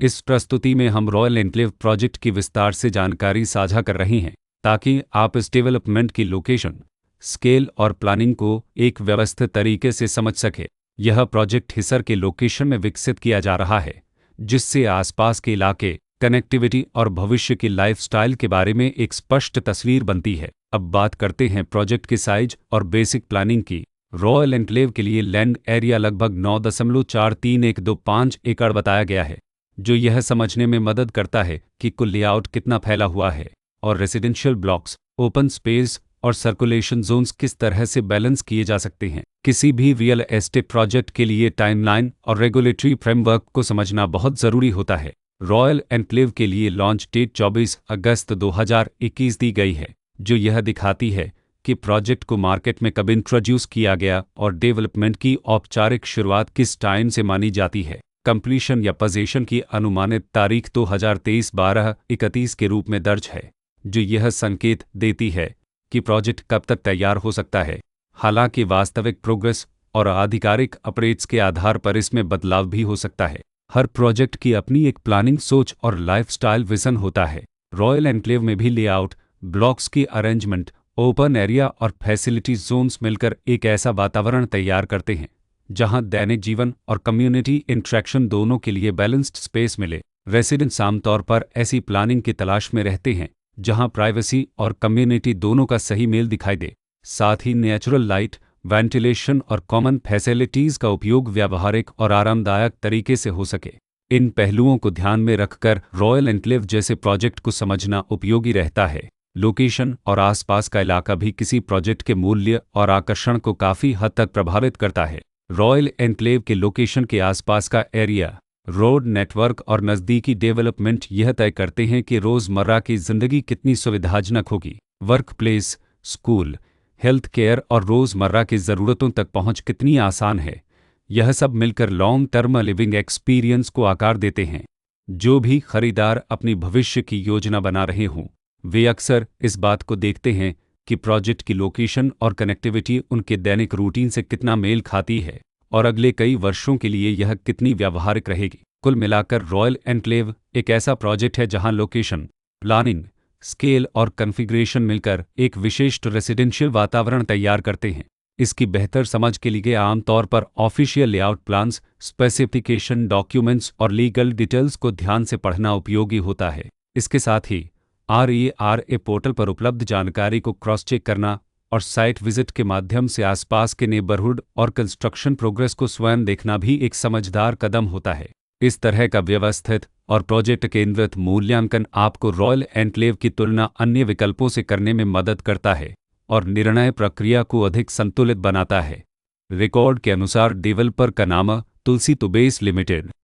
इस प्रस्तुति में हम रॉयल एन्क्लेव प्रोजेक्ट की विस्तार से जानकारी साझा कर रहे हैं ताकि आप इस डेवलपमेंट की लोकेशन, स्केल और प्लानिंग को एक व्यवस्थित तरीके से समझ सकें। यह प्रोजेक्ट हिसर के लोकेशन में विकसित किया जा रहा है, जिससे आसपास के इलाके, कनेक्टिविटी और भविष्य की लाइफस्टाइल के बारे में एक स्पष्ट तस्वीर बनती है। अब बात करते हैं प्रोजेक्ट के साइज और बेसिक प्लानिंग की। रॉयल एन्क्लेव के लिए लैंड एरिया लगभग 9.43125 एकड़ बताया गया है, जो यह समझने में मदद करता है कि कुल लेआउट कितना फैला हुआ है और रेसिडेंशियल ब्लॉक्स, ओपन स्पेस और सर्कुलेशन जोन्स किस तरह से बैलेंस किए जा सकते हैं। किसी भी रियल एस्टेट प्रोजेक्ट के लिए टाइमलाइन और रेगुलेटरी फ्रेमवर्क को समझना बहुत ज़रूरी होता है। रॉयल एन्क्लेव के लिए लॉन्च डेट 24 अगस्त 2021 दी गई है, जो यह दिखाती है कि प्रोजेक्ट को मार्केट में कब इंट्रोड्यूस किया गया और डेवलपमेंट की औपचारिक शुरुआत किस टाइम से मानी जाती है। कंप्लीशन या पोजीशन की अनुमानित तारीख 2023-12-31 के रूप में दर्ज है, जो यह संकेत देती है कि प्रोजेक्ट कब तक तैयार हो सकता है। हालांकि वास्तविक प्रोग्रेस और आधिकारिक अपडेट्स के आधार पर इसमें बदलाव भी हो सकता है। हर प्रोजेक्ट की अपनी एक प्लानिंग सोच और लाइफस्टाइल विजन होता है। रॉयल एन्क्लेव में भी लेआउट, ब्लॉक्स की अरेंजमेंट, ओपन एरिया और फैसिलिटी जोन्स मिलकर एक ऐसा वातावरण तैयार करते हैं जहां दैनिक जीवन और कम्युनिटी इंटरेक्शन दोनों के लिए बैलेंस्ड स्पेस मिले। रेसिडेंट्स आमतौर पर ऐसी प्लानिंग की तलाश में रहते हैं जहां प्राइवेसी और कम्युनिटी दोनों का सही मेल दिखाई दे। साथ ही नेचुरल लाइट, वेंटिलेशन और कॉमन फैसिलिटीज़ का उपयोग व्यावहारिक और आरामदायक तरीके से हो सके। इन पहलुओं को ध्यान में रखकर रॉयल एन्क्लेव जैसे प्रोजेक्ट को समझना उपयोगी रहता है। लोकेशन और आसपास का इलाका भी किसी प्रोजेक्ट के मूल्य और आकर्षण को काफ़ी हद तक प्रभावित करता है। रॉयल एन्क्लेव के लोकेशन के आसपास का एरिया, रोड नेटवर्क और नज़दीकी डेवलपमेंट यह तय करते हैं कि रोज़मर्रा की ज़िंदगी कितनी सुविधाजनक होगी। Work place, school, health care और रोज़मर्रा की ज़रूरतों तक पहुंच कितनी आसान है। यह सब मिलकर लॉन्ग टर्म लिविंग एक्सपीरियंस को आकार देते हैं। जो भी खरीदार अपनी भविष्य की योजना बना रहे हों, वे अक्सर इस बात को देखते हैं कि प्रोजेक्ट की लोकेशन और कनेक्टिविटी उनके दैनिक रूटीन से कितना मेल खाती है और अगले कई वर्षों के लिए यह कितनी व्यावहारिक रहेगी। कुल मिलाकर रॉयल एन्क्लेव एक ऐसा प्रोजेक्ट है जहां लोकेशन, प्लानिंग, स्केल और कॉन्फ़िगरेशन मिलकर एक विशिष्ट रेसिडेंशियल वातावरण तैयार करते हैं। इसकी बेहतर समझ के लिए आमतौर पर official layout plans, specification documents और लीगल डिटेल्स को ध्यान से पढ़ना उपयोगी होता है। इसके साथ ही RERA पोर्टल पर उपलब्ध जानकारी को क्रॉस चेक करना और साइट विजिट के माध्यम से आसपास के नेबरहुड और कंस्ट्रक्शन प्रोग्रेस को स्वयं देखना भी एक समझदार कदम होता है। इस तरह का व्यवस्थित और प्रोजेक्ट केंद्रित मूल्यांकन आपको रॉयल एन्क्लेव की तुलना अन्य विकल्पों से करने में मदद करता है और निर्णय प्रक्रिया को अधिक संतुलित बनाता है। रिकॉर्ड के अनुसार डेवलपर का नाम तुलसी तुबेस लिमिटेड